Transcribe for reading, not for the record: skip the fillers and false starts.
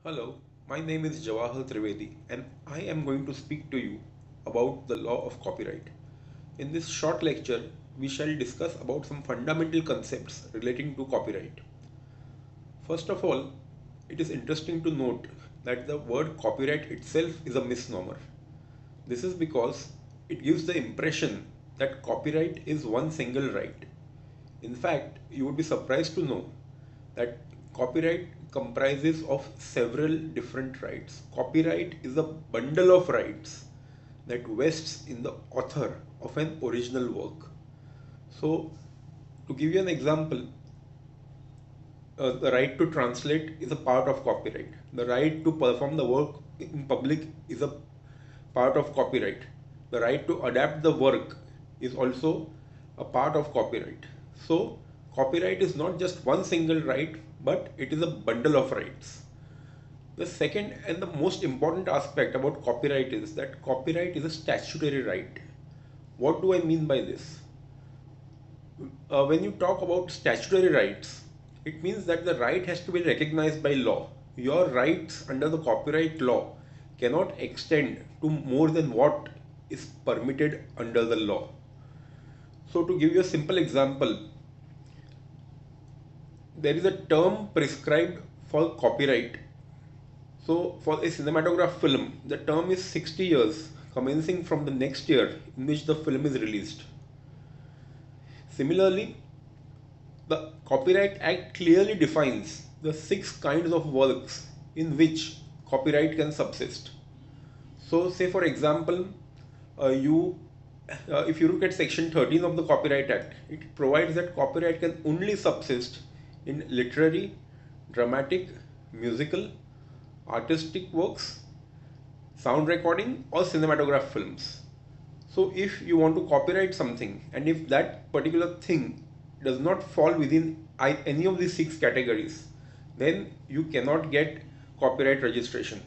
Hello, my name is Jawahar Trivedi and I am going to speak to you about the law of copyright. In this short lecture, we shall discuss about some fundamental concepts relating to copyright. First of all, it is interesting to note that the word copyright itself is a misnomer. This is because it gives the impression that copyright is one single right. In fact, you would be surprised to know that copyright comprises of several different rights. Copyright is a bundle of rights that vests in the author of an original work. So, to give you an example, the right to translate is a part of copyright. The right to perform the work in public is a part of copyright. The right to adapt the work is also a part of copyright. So, copyright is not just one single right, but it is a bundle of rights. The second and the most important aspect about copyright is that copyright is a statutory right. What do I mean by this? When you talk about statutory rights, it means that the right has to be recognized by law. Your rights under the copyright law cannot extend to more than what is permitted under the law. So, to give you a simple example, there is a term prescribed for copyright. So, for a cinematograph film, the term is 60 years, commencing from the next year in which the film is released. Similarly, the Copyright Act clearly defines the six kinds of works in which copyright can subsist. So, say for example, you if you look at section 13 of the Copyright Act, it provides that copyright can only subsist in literary, dramatic, musical, artistic works, sound recording, or cinematograph films. So, if you want to copyright something and if that particular thing does not fall within any of these six categories, then you cannot get copyright registration.